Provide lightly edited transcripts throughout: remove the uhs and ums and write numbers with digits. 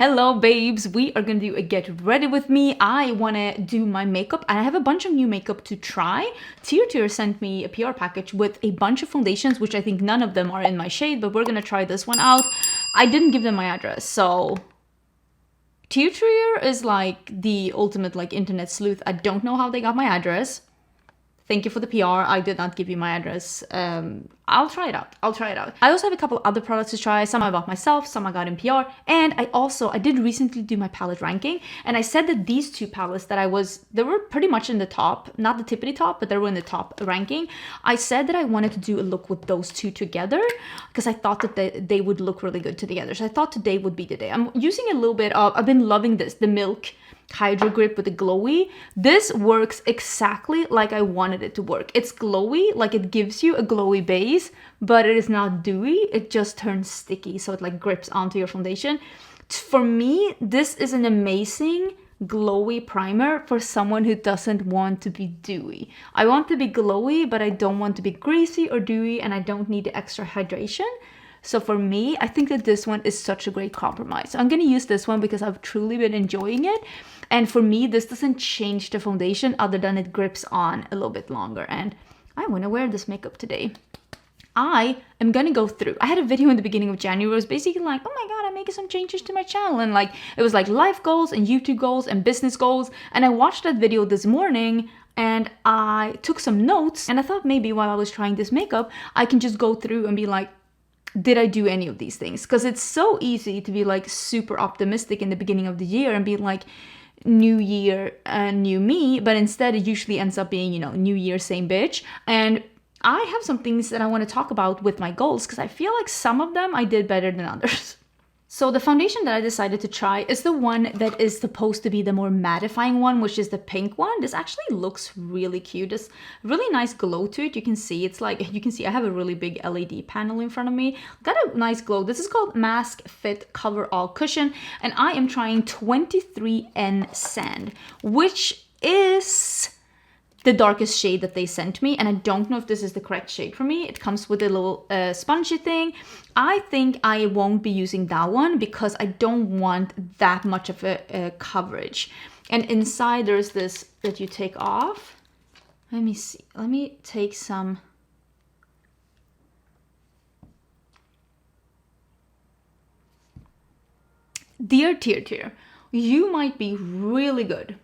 Hello babes, we are gonna do a get ready with me. I wanna do my makeup and I have a bunch of new makeup to try. Tier sent me a PR package with a bunch of foundations, which I think none of them are in my shade, but we're gonna try this one out. I didn't give them my address, so Tier is like the ultimate like internet sleuth. I don't know how they got my address. Thank you for the PR. I did not give you my address. I'll try it out. I also have a couple other products to try. Some I bought myself, some I got in PR. And I did recently do my palette ranking. And I said that these two palettes they were pretty much in the top, not the tippity top, but they were in the top ranking. I said that I wanted to do a look with those two together because I thought that they would look really good together. So I thought today would be the day. I'm using a little bit of, I've been loving this, the Milk Hydro Grip with the glowy. This works exactly like I wanted it to work. It's glowy, like it gives you a glowy base, but it is not dewy. It just turns sticky, so it like grips onto your foundation. For me, this is an amazing glowy primer for someone who doesn't want to be dewy. I want to be glowy, but I don't want to be greasy or dewy, and I don't need the extra hydration. So for me, I think that this one is such a great compromise. So I'm going to use this one because I've truly been enjoying it. And for me, this doesn't change the foundation other than it grips on a little bit longer. And I want to wear this makeup today. I am going to go through. I had a video in the beginning of January. It was basically like, oh my God, I'm making some changes to my channel. And like, it was like life goals and YouTube goals and business goals. And I watched that video this morning and I took some notes. And I thought maybe while I was trying this makeup, I can just go through and be like, did I do any of these things? Because it's so easy to be like super optimistic in the beginning of the year and be like, new year and new me, but instead it usually ends up being, new year, same bitch. And I have some things that I want to talk about with my goals because I feel like some of them I did better than others. So the foundation that I decided to try is the one that is supposed to be the more mattifying one, which is the pink one. This actually looks really cute. There's really nice glow to it. You can see I have a really big LED panel in front of me. Got a nice glow. This is called Mask Fit Cover All Cushion, and I am trying 23N Sand, which is the darkest shade that they sent me, and I don't know if this is the correct shade for me. It comes with a little spongy thing. I think I won't be using that one because I don't want that much of a coverage. And inside there's this that you take off. Let me see. Let me take some. Dear Tier, you might be really good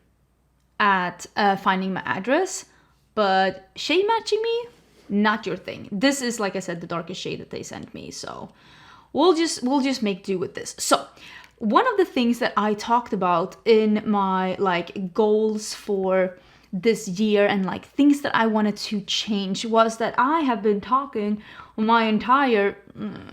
at finding my address, but shade matching me, not your thing. This is, like I said, the darkest shade that they sent me, so we'll just make do with this. So one of the things that I talked about in my like goals for this year and like things that I wanted to change was that I have been talking my entire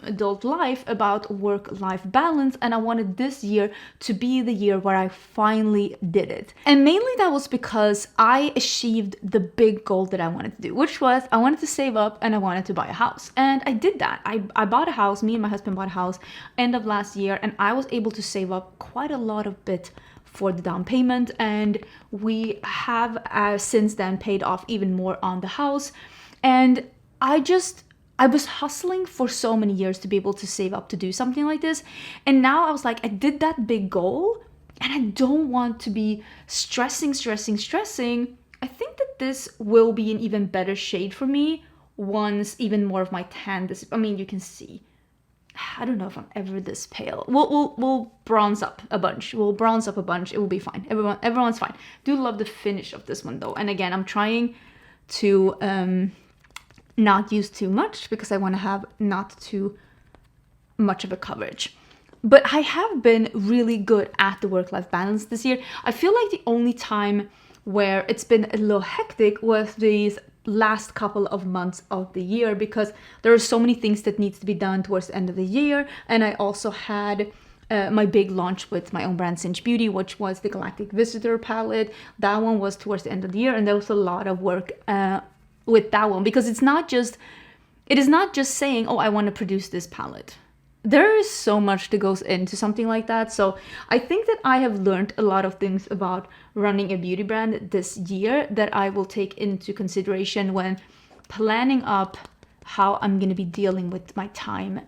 adult life about work-life balance, and I wanted this year to be the year where I finally did it. And mainly that was because I achieved the big goal that I wanted to do, which was I wanted to save up and I wanted to buy a house. And I did that. I bought a house, me and my husband bought a house end of last year, and I was able to save up quite a lot of bit for the down payment, and we have since then paid off even more on the house. And I was hustling for so many years to be able to save up to do something like this, and now I was like, I did that big goal and I don't want to be stressing. I think that this will be an even better shade for me once even more of my tan you can see, I don't know if I'm ever this pale. We'll bronze up a bunch. It will be fine. Everyone's fine. Do love the finish of this one though. And again, I'm trying to not use too much because I want to have not too much of a coverage. But I have been really good at the work-life balance this year. I feel like the only time where it's been a little hectic was these last couple of months of the year because there are so many things that needs to be done towards the end of the year. And I also had my big launch with my own brand Cinch Beauty, which was the Galactic Visitor palette. That one was towards the end of the year, and there was a lot of work with that one because it is not just saying, oh, I want to produce this palette. There is so much that goes into something like that. So I think that I have learned a lot of things about running a beauty brand this year that I will take into consideration when planning up how I'm going to be dealing with my time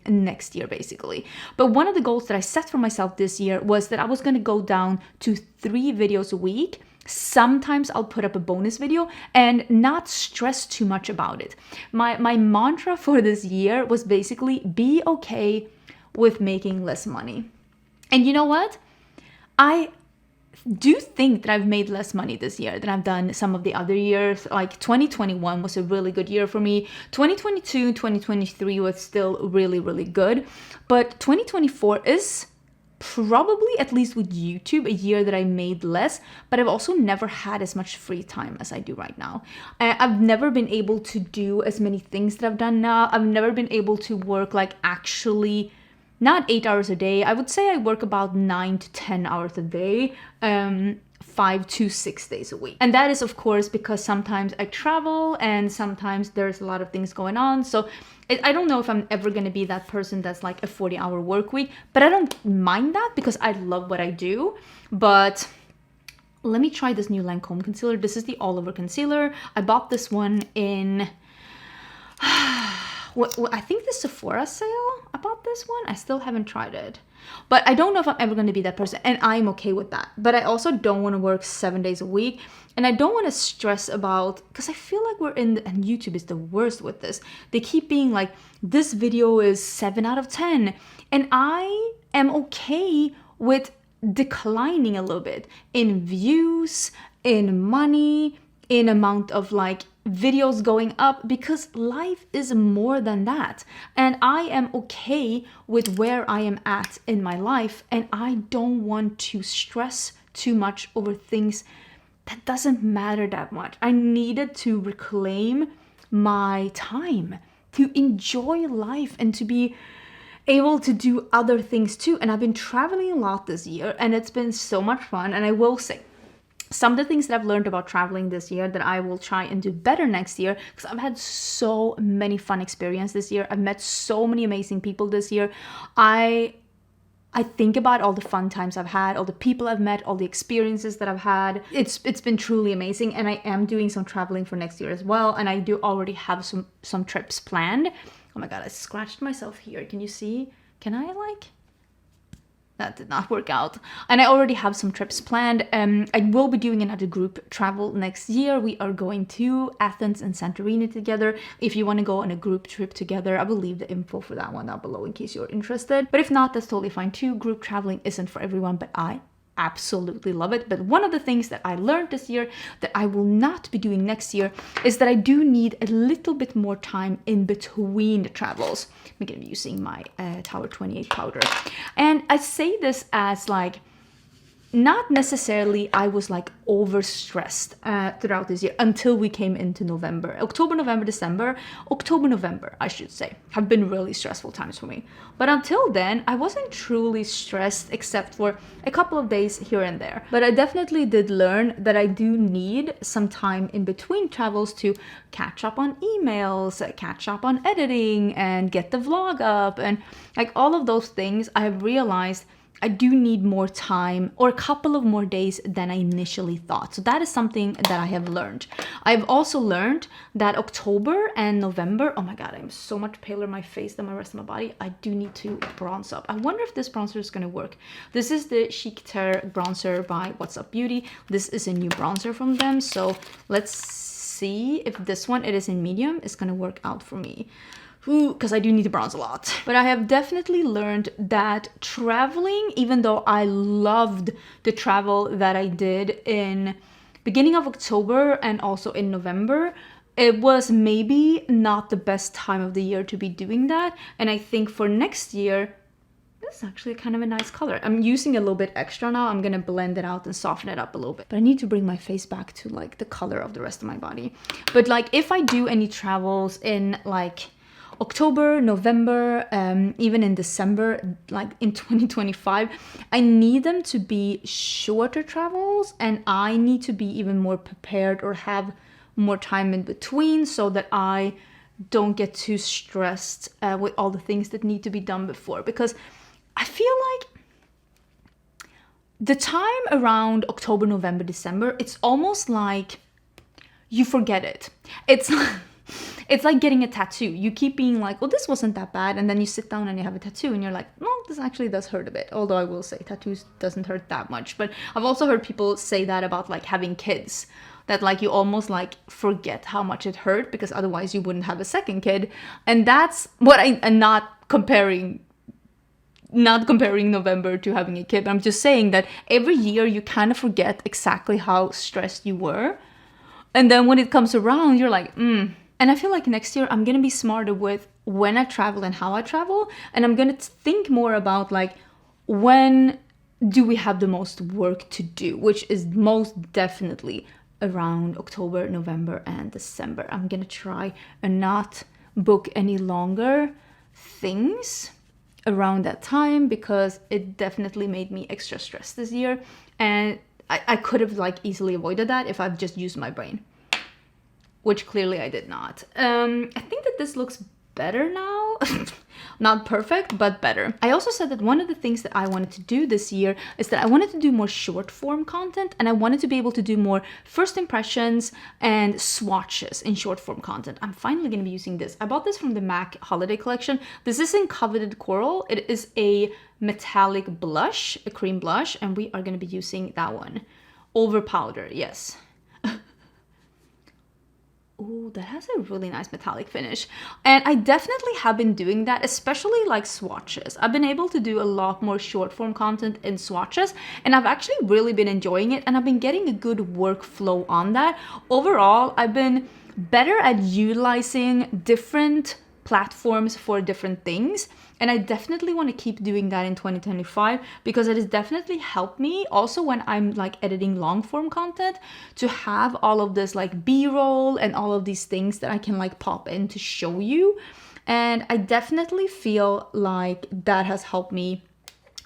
next year, basically. But one of the goals that I set for myself this year was that I was going to go down to 3 videos a week. Sometimes I'll put up a bonus video and not stress too much about it. My mantra for this year was basically be okay with making less money. And you know what? I do think that I've made less money this year than I've done some of the other years. Like 2021 was a really good year for me. 2022, 2023 was still really, really good. But 2024 is probably, at least with YouTube, a year that I made less, but I've also never had as much free time as I do right now. I've never been able to do as many things that I've done now. I've never been able to work like actually not 8 hours a day. I would say I work about 9 to 10 hours a day, 5 to 6 days a week. And that is, of course, because sometimes I travel and sometimes there's a lot of things going on. So I don't know if I'm ever going to be that person that's like a 40-hour work week, but I don't mind that because I love what I do. But let me try this new Lancome concealer. This is the all over concealer. I bought this one in I think the Sephora sale. I bought this one. I still haven't tried it. But I don't know if I'm ever going to be that person. And I'm okay with that. But I also don't want to work 7 days a week. And I don't want to stress about, because I feel like we're in, and YouTube is the worst with this. They keep being like, this video is 7 out of 10. And I am okay with declining a little bit in views, in money, in amount of like videos going up, because life is more than that. And I am okay with where I am at in my life, and I don't want to stress too much over things that doesn't matter that much. I needed to reclaim my time to enjoy life and to be able to do other things too. And I've been traveling a lot this year and it's been so much fun. And I will say, some of the things that I've learned about traveling this year that I will try and do better next year, because I've had so many fun experiences this year. I've met so many amazing people this year. I think about all the fun times I've had, all the people I've met, all the experiences that I've had. It's been truly amazing, and I am doing some traveling for next year as well, and I do already have some trips planned. Oh my god, I scratched myself here. Can you see? Can I like... That did not work out. And I already have some trips planned. I will be doing another group travel next year. We are going to Athens and Santorini together. If you want to go on a group trip together, I will leave the info for that one down below in case you're interested. But if not, that's totally fine too. Group traveling isn't for everyone, but I absolutely love it. But one of the things that I learned this year that I will not be doing next year is that I do need a little bit more time in between the travels. I'm gonna be using my Tower 28 powder, and I say this as like, not necessarily I was like overstressed throughout this year until we came into November. October, November, December. October, November, I should say, have been really stressful times for me. But until then, I wasn't truly stressed except for a couple of days here and there. But I definitely did learn that I do need some time in between travels to catch up on emails, catch up on editing, and get the vlog up. And like all of those things, I have realized I do need more time, or a couple of more days than I initially thought. So that is something that I have learned. I've also learned that October and November, oh my god, I'm so much paler in my face than my rest of my body. I do need to bronze up. I wonder if this bronzer is going to work. This is the Chic Terre bronzer by What's Up Beauty. This is a new bronzer from them. So let's see if this one, it is in medium, is going to work out for me. Because I do need to bronze a lot. But I have definitely learned that traveling, even though I loved the travel that I did in beginning of October and also in November, it was maybe not the best time of the year to be doing that. And I think for next year, this is actually kind of a nice color. I'm using a little bit extra now. I'm gonna blend it out and soften it up a little bit. But I need to bring my face back to like the color of the rest of my body. But like if I do any travels in like October, November, even in December, like in 2025, I need them to be shorter travels, and I need to be even more prepared or have more time in between so that I don't get too stressed with all the things that need to be done before. Because I feel like the time around October, November, December, it's almost like you forget it. It's like getting a tattoo. You keep being like, oh, this wasn't that bad. And then you sit down and you have a tattoo and you're like, no, this actually does hurt a bit. Although I will say tattoos doesn't hurt that much. But I've also heard people say that about like having kids, that like you almost like forget how much it hurt because otherwise you wouldn't have a second kid. And that's what I'm not comparing November to having a kid, but I'm just saying that every year you kind of forget exactly how stressed you were. And then when it comes around, you're like, And I feel like next year I'm going to be smarter with when I travel and how I travel. And I'm going to think more about like, when do we have the most work to do, which is most definitely around October, November, and December. I'm going to try and not book any longer things around that time because it definitely made me extra stressed this year. And I could have like easily avoided that if I've just used my brain, which clearly I did not. I think that this looks better now. Not perfect, but better. I also said that one of the things that I wanted to do this year is that I wanted to do more short form content, and I wanted to be able to do more first impressions and swatches in short form content. I'm finally going to be using this. I bought this from the MAC holiday collection. This is in Coveted Coral. It is a metallic blush, a cream blush, and we are going to be using that one. Over powder, yes. Oh, that has a really nice metallic finish. And I definitely have been doing that, especially like swatches. I've been able to do a lot more short form content in swatches, and I've actually really been enjoying it, and I've been getting a good workflow on that. Overall, I've been better at utilizing different platforms for different things, and I definitely want to keep doing that in 2025 because it has definitely helped me also when I'm like editing long form content to have all of this like b-roll and all of these things that I can like pop in to show you. And I definitely feel like that has helped me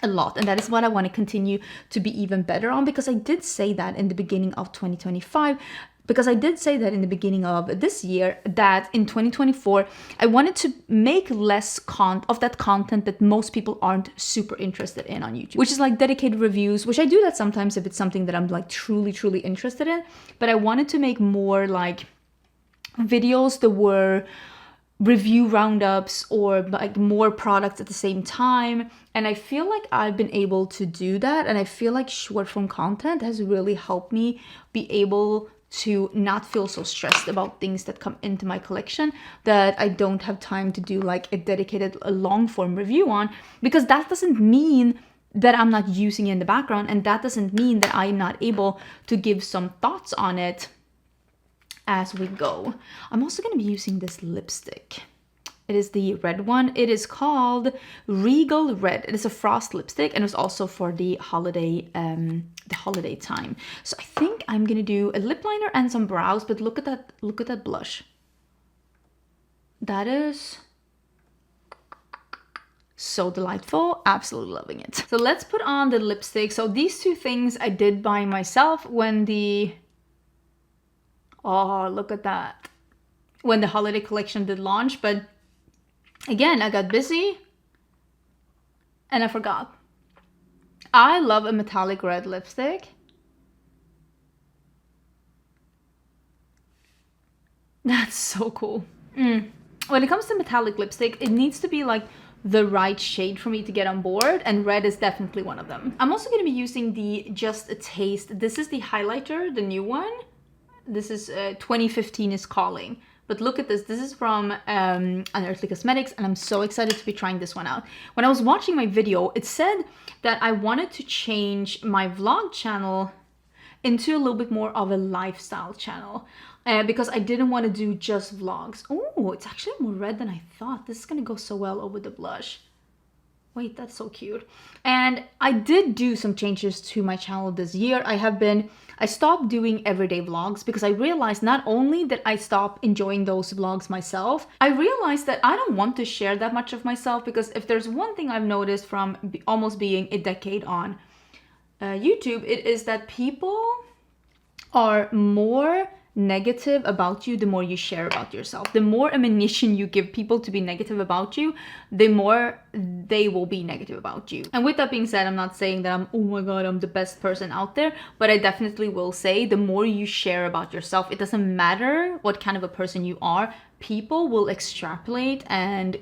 a lot, and that is what I want to continue to be even better on, because I did say that in the beginning of 2025. Because I did say that in the beginning of this year, that in 2024, I wanted to make less of that content that most people aren't super interested in on YouTube, which is like dedicated reviews, which I do that sometimes if it's something that I'm like truly, truly interested in. But I wanted to make more like videos that were review roundups or like more products at the same time. And I feel like I've been able to do that. And I feel like short form content has really helped me be able to not feel so stressed about things that come into my collection that I don't have time to do like a dedicated long form review on, because that doesn't mean that I'm not using it in the background, and that doesn't mean that I'm not able to give some thoughts on it as we go. I'm also going to be using this lipstick. It is the red one. It is called Regal Red. It is a frost lipstick, and it's also for the holiday time. So I think I'm gonna do a lip liner and some brows. But look at that! Look at that blush. That is so delightful. Absolutely loving it. So let's put on the lipstick. So these two things I did by myself when the look at that, when the holiday collection did launch, but again, I got busy and I forgot. I love a metallic red lipstick. That's so cool. When it comes to metallic lipstick, it needs to be like the right shade for me to get on board, and red is definitely one of them. I'm also going to be using the Just a Taste. This is the highlighter, the new one. This is 2015 is Calling. But look at this. This is from Unearthly Cosmetics, and I'm so excited to be trying this one out. When I was watching my video, it said that I wanted to change my vlog channel into a little bit more of a lifestyle channel because I didn't want to do just vlogs. Oh, it's actually more red than I thought. This is going to go so well over the blush. Wait, that's so cute. And I did do some changes to my channel this year. I stopped doing everyday vlogs because I realized not only that I stopped enjoying those vlogs myself, I realized that I don't want to share that much of myself, because if there's one thing I've noticed from almost being a decade on YouTube, it is that people are more negative about you the more you share about yourself. The more ammunition you give people to be negative about you, the more they will be negative about you. And with that being said, I'm not saying that oh my god, I'm the best person out there, but I definitely will say the more you share about yourself, it doesn't matter what kind of a person you are, people will extrapolate and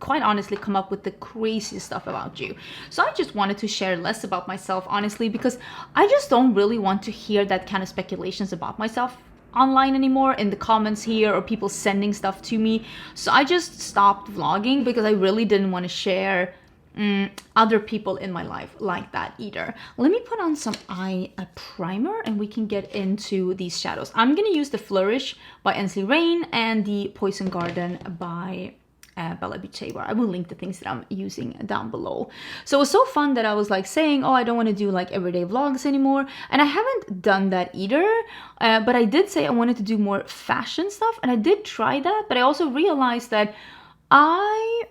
quite honestly come up with the craziest stuff about you. So I just wanted to share less about myself, honestly, because I just don't really want to hear that kind of speculations about myself online anymore in the comments here, or people sending stuff to me. So I just stopped vlogging because I really didn't want to share other people in my life like that either. Let me put on some eye primer and we can get into these shadows. I'm gonna use the Flourish by Ensley and the Poison Garden by Bella Beauté, where I will link the things that I'm using down below. So it was so fun that I was like saying, oh, I don't want to do like everyday vlogs anymore, and I haven't done that either, but I did say I wanted to do more fashion stuff, and I did try that, but I also realized that I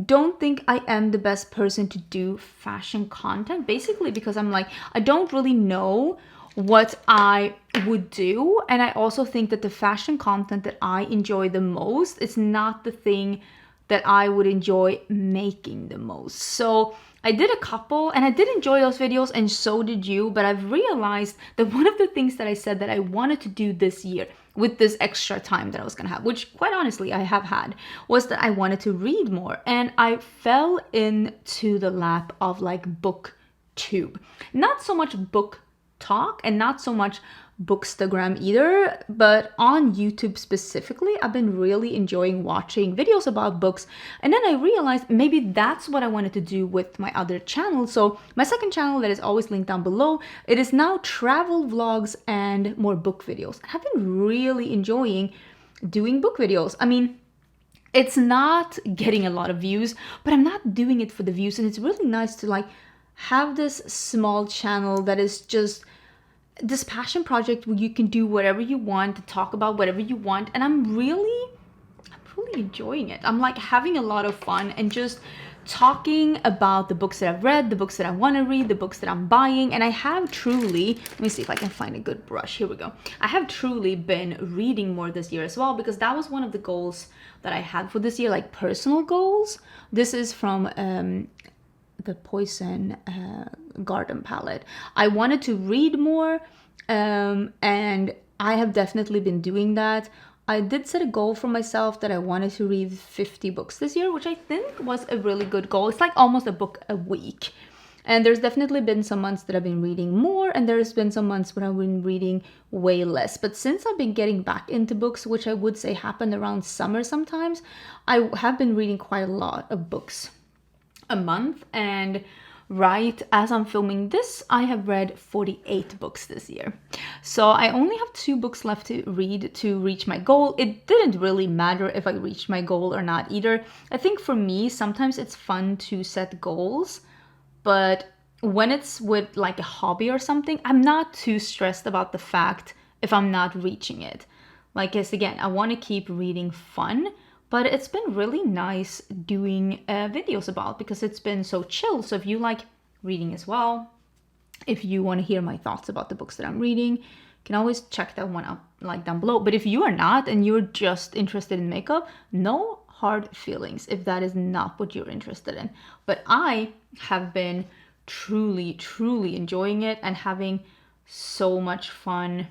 don't think I am the best person to do fashion content, basically because I'm like, I don't really know what I would do, and I also think that the fashion content that I enjoy the most is not the thing that I would enjoy making the most. So I did a couple and I did enjoy those videos, and so did you, but I've realized that one of the things that I said that I wanted to do this year with this extra time that I was gonna have, which quite honestly I have had, was that I wanted to read more, and I fell into the lap of like booktube. Not so much book talk and not so much bookstagram either, but on YouTube specifically, I've been really enjoying watching videos about books. And then I realized maybe that's what I wanted to do with my other channel. So my second channel that is always linked down below, it is now travel vlogs and more book videos. I've been really enjoying doing book videos. I mean, it's not getting a lot of views, but I'm not doing it for the views, and it's really nice to like have this small channel that is just this passion project where you can do whatever you want, talk about whatever you want, and I'm really enjoying it. I'm like having a lot of fun and just talking about the books that I've read, the books that I want to read, the books that I'm buying. And I have truly, let me see if I can find a good brush. Here we go. I have truly been reading more this year as well, because that was one of the goals that I had for this year, like personal goals. This is from the Poison Garden palette. I wanted to read more, and I have definitely been doing that. I did set a goal for myself that I wanted to read 50 books this year, which I think was a really good goal. It's like almost a book a week. And there's definitely been some months that I've been reading more, and there's been some months when I've been reading way less. But since I've been getting back into books, which I would say happened around summer sometimes, I have been reading quite a lot of books a month. And right as I'm filming this, I have read 48 books this year. So I only have 2 books left to read to reach my goal. It didn't really matter if I reached my goal or not either. I think for me, sometimes it's fun to set goals, but when it's with like a hobby or something, I'm not too stressed about the fact if I'm not reaching it. Like, yes, again, I want to keep reading fun, but it's been really nice doing videos about, because it's been so chill. So if you like reading as well, if you want to hear my thoughts about the books that I'm reading, you can always check that one out like down below. But if you are not and you're just interested in makeup, no hard feelings if that is not what you're interested in. But I have been truly enjoying it and having so much fun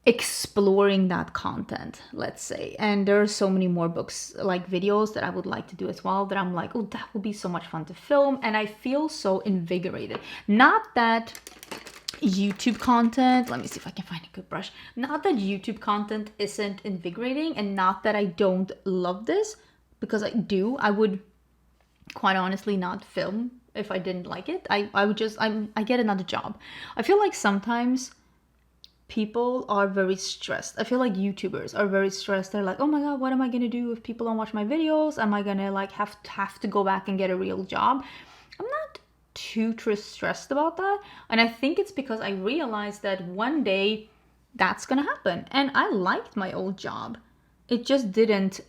exploring that content, let's say. And there are so many more books, like videos, that I would like to do as well, that I'm like, oh, that would be so much fun to film. And I feel so invigorated. Not that YouTube content, let me see if I can find a good brush, not that YouTube content isn't invigorating, and not that I don't love this, because I do. I would quite honestly not film if I didn't like it. I would just, I get another job. I feel like sometimes people are very stressed. I feel like YouTubers are very stressed. They're like, oh my god, what am I gonna do if people don't watch my videos? Am I gonna like have to go back and get a real job? I'm not too stressed about that, and I think it's because I realized that one day that's gonna happen. And I liked my old job. It just didn't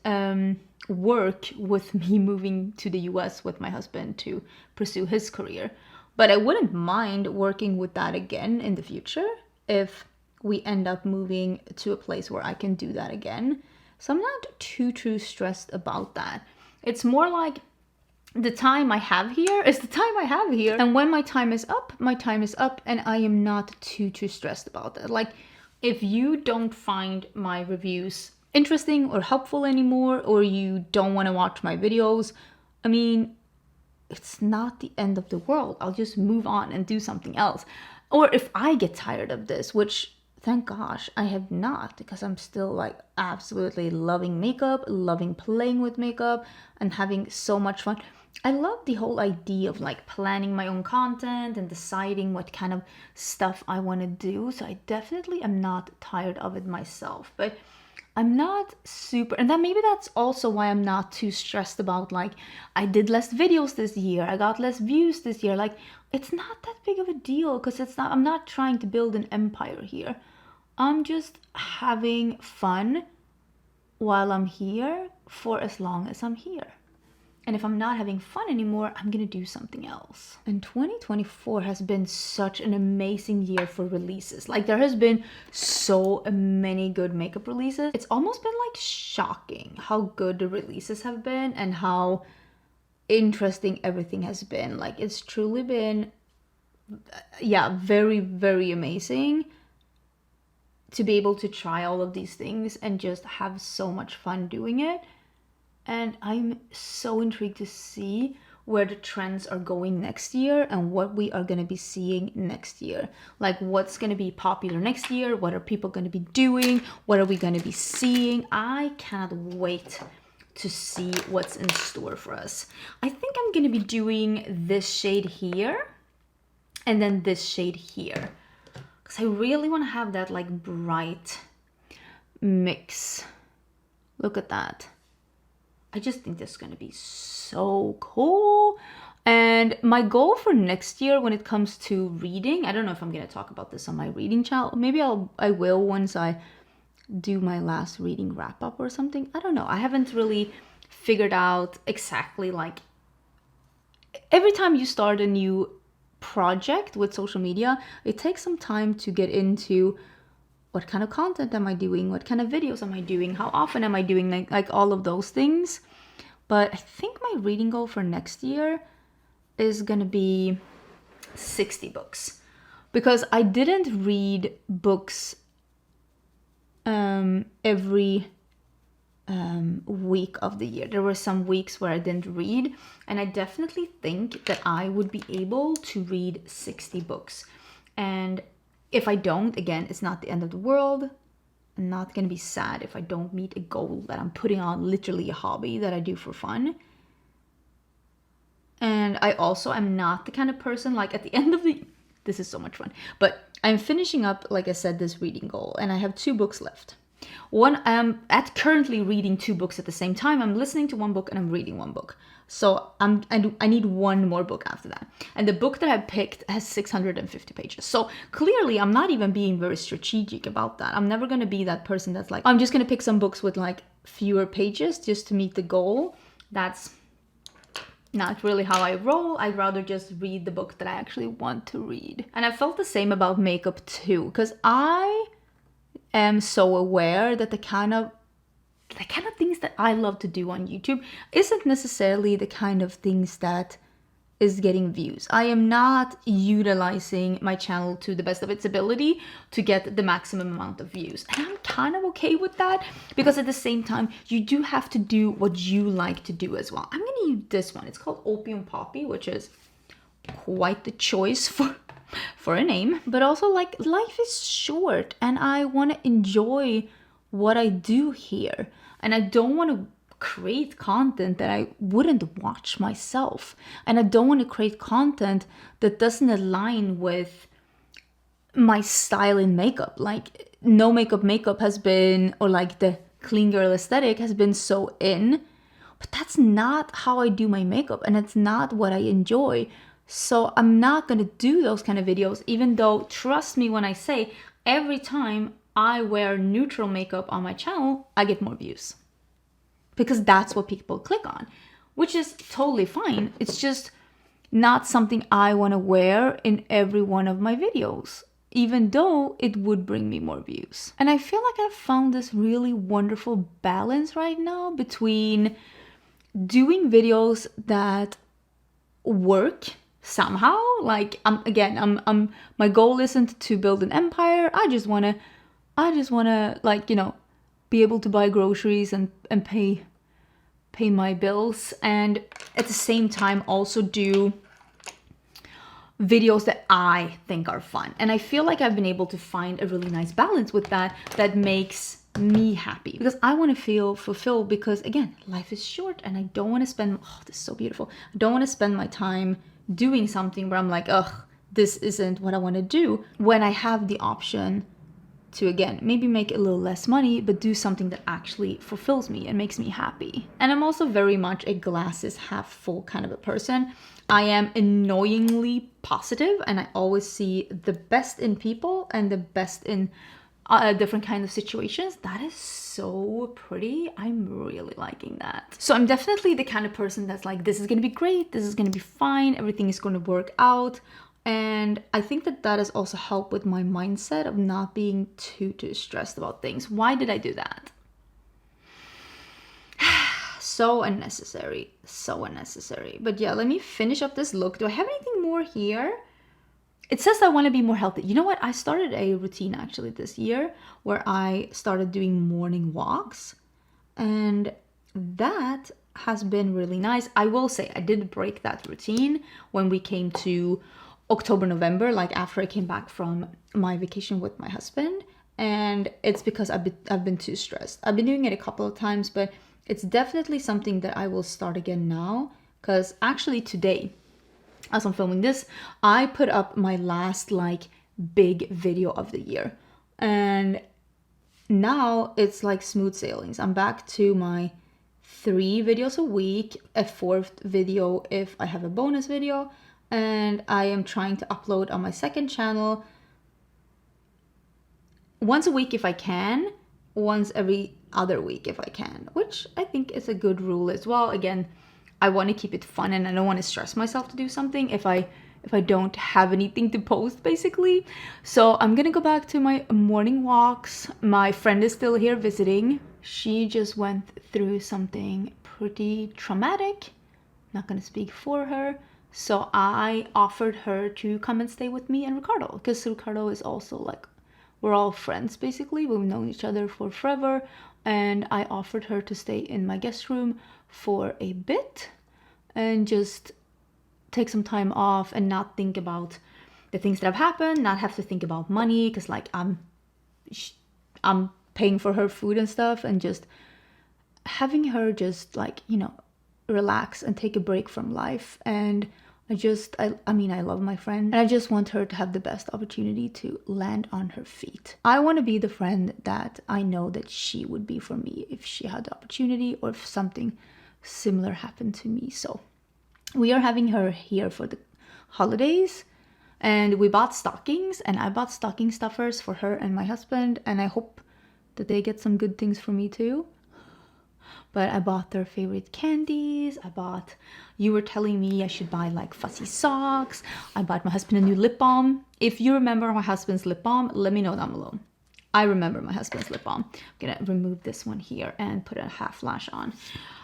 work with me moving to the US with my husband to pursue his career. But I wouldn't mind working with that again in the future if we end up moving to a place where I can do that again. So I'm not too stressed about that. It's more like the time I have here is the time I have here. And when my time is up, my time is up, and I am not too stressed about that. Like, if you don't find my reviews interesting or helpful anymore, or you don't want to watch my videos, I mean, it's not the end of the world. I'll just move on and do something else. Or if I get tired of this, which thank gosh I have not, because I'm still like absolutely loving makeup, loving playing with makeup and having so much fun. I love the whole idea of like planning my own content and deciding what kind of stuff I want to do. So I definitely am not tired of it myself, but I'm not super, and then maybe that's also why I'm not too stressed about like, I did less videos this year, I got less views this year. Like, it's not that big of a deal, because I'm not trying to build an empire here. I'm just having fun while I'm here for as long as I'm here. And if I'm not having fun anymore, I'm gonna do something else. And 2024 has been such an amazing year for releases. Like, there has been so many good makeup releases. It's almost been like shocking how good the releases have been and how interesting everything has been. Like, it's truly been, yeah, very, very amazing to be able to try all of these things and just have so much fun doing it. And I'm so intrigued to see where the trends are going next year and what we are going to be seeing next year. Like, what's going to be popular next year? What are people going to be doing? What are we going to be seeing? I cannot wait to see what's in store for us. I think I'm going to be doing this shade here and then this shade here, because I really want to have that like bright mix. Look at that. I just think this is going to be so cool. And my goal for next year when it comes to reading, I don't know if I'm going to talk about this on my reading channel. Maybe I will once I do my last reading wrap up or something. I don't know. I haven't really figured out exactly, like, every time you start a new project with social media, it takes some time to get into what kind of content am I doing? What kind of videos am I doing? How often am I doing like all of those things? But I think my reading goal for next year is gonna be 60 books, because I didn't read books every week of the year. There were some weeks where I didn't read, and I definitely think that I would be able to read 60 books. And if I don't, again, it's not the end of the world. I'm not gonna be sad if I don't meet a goal that I'm putting on, literally a hobby that I do for fun. And I also am not the kind of person, like, at the end of the, this is so much fun, but I'm finishing up, like I said, this reading goal, and I have 2 books left. One, I'm currently reading 2 books at the same time. I'm listening to one book and I'm reading one book. So I need one more book after that. And the book that I picked has 650 pages. So clearly I'm not even being very strategic about that. I'm never going to be that person that's like, I'm just going to pick some books with like fewer pages just to meet the goal. That's not really how I roll. I'd rather just read the book that I actually want to read. And I felt the same about makeup too, because I am so aware that the kind of things that I love to do on YouTube isn't necessarily the kind of things that is getting views. I am not utilizing my channel to the best of its ability to get the maximum amount of views. And I'm kind of okay with that, because at the same time, you do have to do what you like to do as well. I'm gonna use this one. It's called Opium Poppy, which is quite the choice for a name. But also, like, life is short and I want to enjoy what I do here. And I don't want to create content that I wouldn't watch myself. And I don't want to create content that doesn't align with my style in makeup. Like, no makeup has been, or like the clean girl aesthetic has been so in. But that's not how I do my makeup, and it's not what I enjoy. So I'm not going to do those kind of videos, even though, trust me when I say, every time I wear neutral makeup on my channel, I get more views. Because that's what people click on, which is totally fine. It's just not something I want to wear in every one of my videos, even though it would bring me more views. And I feel like I've found this really wonderful balance right now between doing videos that work somehow. Like, my goal isn't to build an empire. I just want to like, be able to buy groceries and pay my bills, and at the same time also do videos that I think are fun. And I feel like I've been able to find a really nice balance with that makes me happy, because I want to feel fulfilled, because again, life is short and I don't want to spend, oh, this is so beautiful. I don't want to spend my time doing something where I'm like, ugh, this isn't what I want to do, when I have the option to, again, maybe make a little less money, but do something that actually fulfills me and makes me happy. And I'm also very much a glasses half full kind of a person. I am annoyingly positive, and I always see the best in people and the best in different kinds of situations. That is so pretty. I'm really liking that. So I'm definitely the kind of person that's like, this is gonna be great, this is gonna be fine, everything is gonna work out. And I think that has also helped with my mindset of not being too stressed about things. Why did I do that? So unnecessary, so unnecessary. But yeah, let me finish up this look. Do I have anything more here? It says I want to be more healthy. You know what? I started a routine actually this year where I started doing morning walks, and that has been really nice. I will say I did break that routine when we came to October, November, like after I came back from my vacation with my husband. And it's because I've been too stressed. I've been doing it a couple of times, but it's definitely something that I will start again now. Because actually today, as I'm filming this, I put up my last like big video of the year. And now it's like smooth sailings. I'm back to my 3 videos a week, a 4th video if I have a bonus video. And I am trying to upload on my second channel once a week if I can, once every other week if I can, which I think is a good rule as well. Again, I want to keep it fun and I don't want to stress myself to do something if I don't have anything to post, basically. So I'm gonna go back to my morning walks. My friend is still here visiting. She just went through something pretty traumatic. Not gonna speak for her. So I offered her to come and stay with me and Ricardo, because Ricardo is also like, we're all friends basically. We've known each other for forever. And I offered her to stay in my guest room for a bit and just take some time off and not think about the things that have happened, not have to think about money, because like I'm paying for her food and stuff, and just having her just like, you know, relax and take a break from life. And I mean, I love my friend, and I just want her to have the best opportunity to land on her feet. I want to be the friend that I know that she would be for me if she had the opportunity, or if something similar happened to me. So we are having her here for the holidays, and we bought stockings, and I bought stocking stuffers for her and my husband, and I hope that they get some good things for me too. But I bought their favorite candies. You were telling me I should buy like fuzzy socks. I bought my husband a new lip balm. If you remember my husband's lip balm, let me know down below. I remember my husband's lip balm. I'm gonna remove this one here and put a half lash on.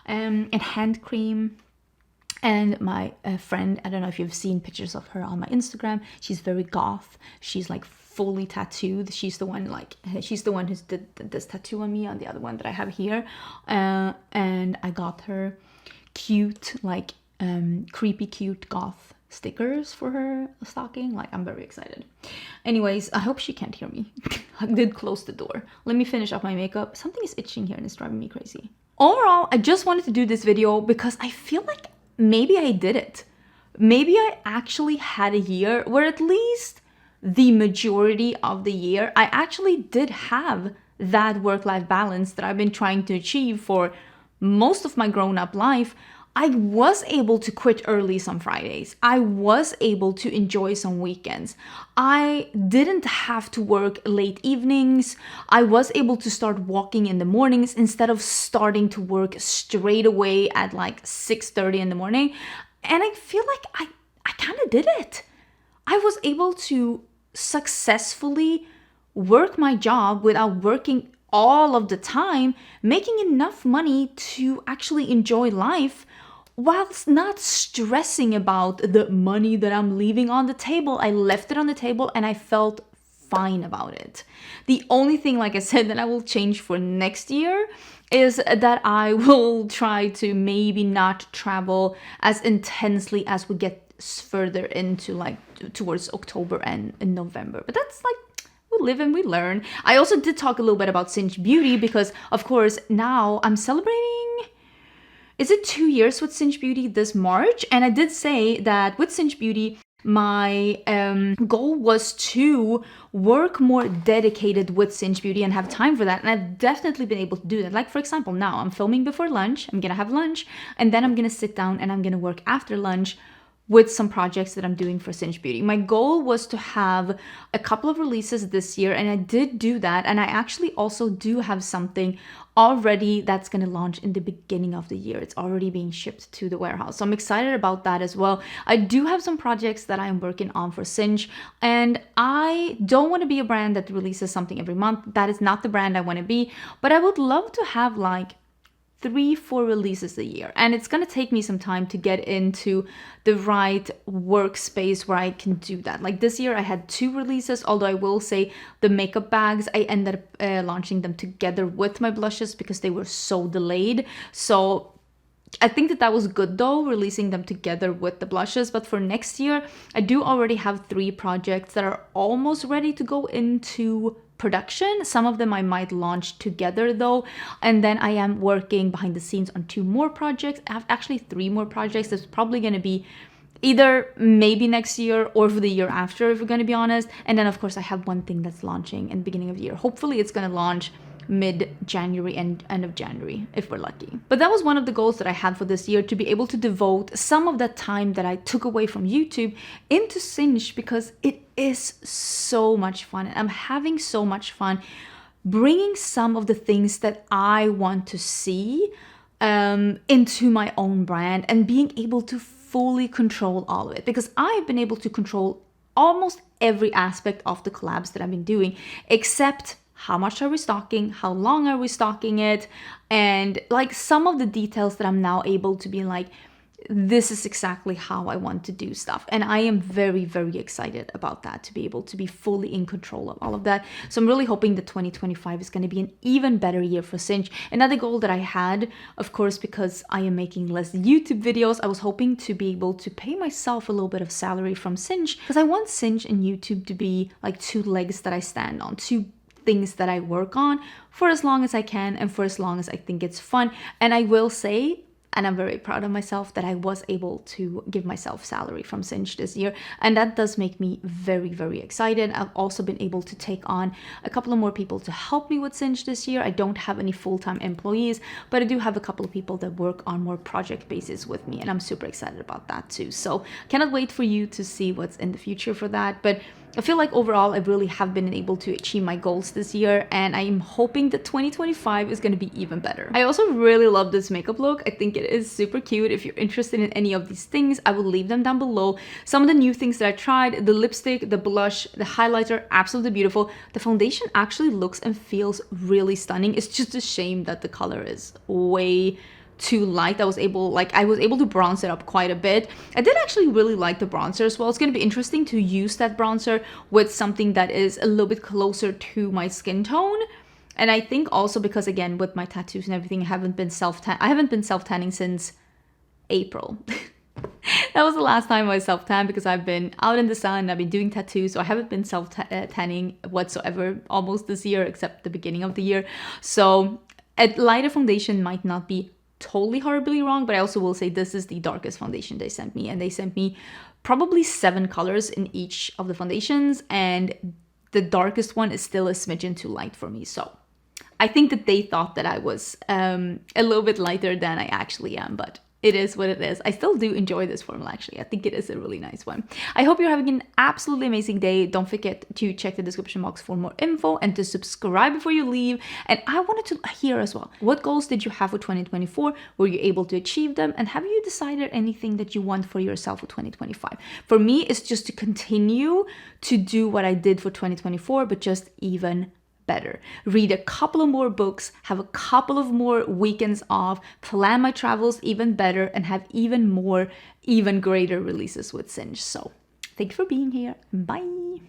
And hand cream. And my friend, I don't know if you've seen pictures of her on my Instagram. She's very goth. She's like fully tattooed. She's the one who's did this tattoo on me, on the other one that I have here. And I got her cute, like creepy cute goth stickers for her stocking. Like, I'm very excited. Anyways, I hope she can't hear me. I did close the door. Let me finish up my makeup. Something is itching here and it's driving me crazy. Overall, I just wanted to do this video because I feel like maybe I did it. Maybe I actually had a year where at least the majority of the year, I actually did have that work-life balance that I've been trying to achieve for most of my grown-up life. I was able to quit early some Fridays. I was able to enjoy some weekends. I didn't have to work late evenings. I was able to start walking in the mornings instead of starting to work straight away at like 6:30 in the morning. And I feel like I kind of did it. I was able to successfully work my job without working all of the time, making enough money to actually enjoy life whilst not stressing about the money that I'm leaving on the table. I left it on the table and I felt fine about it. The only thing, like I said, that I will change for next year is that I will try to maybe not travel as intensely as we get further into like towards October and in November. But that's like, we live and we learn. I also did talk a little bit about Cinch Beauty because, of course, now I'm celebrating, is it 2 years with Cinch Beauty this March? And I did say that with Cinch Beauty, my goal was to work more dedicated with Cinch Beauty and have time for that. And I've definitely been able to do that. Like, for example, now I'm filming before lunch. I'm gonna have lunch and then I'm gonna sit down and I'm gonna work after lunch with some projects that I'm doing for Cinch Beauty. My goal was to have a couple of releases this year, and I did do that. And I actually also do have something already that's going to launch in the beginning of the year. It's already being shipped to the warehouse. So I'm excited about that as well. I do have some projects that I'm working on for Cinch, and I don't want to be a brand that releases something every month. That is not the brand I want to be, but I would love to have like 3-4 releases a year, and it's gonna take me some time to get into the right workspace where I can do that. Like this year I had 2 releases, although I will say the makeup bags, I ended up launching them together with my blushes because they were so delayed. So I think that that was good though, releasing them together with the blushes. But for next year, I do already have 3 projects that are almost ready to go into production. Some of them I might launch together though. And then I am working behind the scenes on 2 more projects. I have actually 3 more projects. That's probably going to be either maybe next year or for the year after, if we're going to be honest. And then of course I have one thing that's launching in the beginning of the year. Hopefully it's going to launch mid-January and end of January if we're lucky. But that was one of the goals that I had for this year, to be able to devote some of that time that I took away from YouTube into Cinch, because it is so much fun and I'm having so much fun bringing some of the things that I want to see into my own brand and being able to fully control all of it, because I've been able to control almost every aspect of the collabs that I've been doing, except how much are we stocking, how long are we stocking it, and like some of the details that I'm now able to be like, this is exactly how I want to do stuff. And I am very, very excited about that, to be able to be fully in control of all of that. So I'm really hoping that 2025 is going to be an even better year for Cinch. Another goal that I had, of course, because I am making less YouTube videos, I was hoping to be able to pay myself a little bit of salary from Cinch, because I want Cinch and YouTube to be like 2 legs that I stand on, 2 things that I work on for as long as I can and for as long as I think it's fun. And I will say, and I'm very proud of myself, that I was able to give myself salary from Cinch this year. And that does make me very, very excited. I've also been able to take on a couple of more people to help me with Cinch this year. I don't have any full-time employees, but I do have a couple of people that work on more project basis with me. And I'm super excited about that too. So cannot wait for you to see what's in the future for that. But I feel like overall I really have been able to achieve my goals this year, and I am hoping that 2025 is going to be even better. I also really love this makeup look. I think it is super cute. If you're interested in any of these things, I will leave them down below. Some of the new things that I tried: the lipstick, the blush, the highlighter, absolutely beautiful. The foundation actually looks and feels really stunning. It's just a shame that the color is way too light. I was able to bronze it up quite a bit. I did actually really like the bronzer as well. It's going to be interesting to use that bronzer with something that is a little bit closer to my skin tone. And I think also because, again, with my tattoos and everything, I haven't been self-tanning since April. That was the last time I self-tanned, because I've been out in the sun, I've been doing tattoos, so I haven't been self-tanning whatsoever almost this year, except the beginning of the year. So a lighter foundation might not be totally horribly wrong, but I also will say this is the darkest foundation they sent me, and they sent me probably 7 colors in each of the foundations, and the darkest one is still a smidgen too light for me. So I think that they thought that I was a little bit lighter than I actually am, but it is what it is. I still do enjoy this formula, actually. I think it is a really nice one. I hope you're having an absolutely amazing day. Don't forget to check the description box for more info and to subscribe before you leave. And I wanted to hear as well, what goals did you have for 2024? Were you able to achieve them? And have you decided anything that you want for yourself for 2025? For me, it's just to continue to do what I did for 2024, but just even better. Read a couple of more books, have a couple of more weekends off, plan my travels even better, and have even more, even greater releases with Cinch. So thank you for being here. Bye.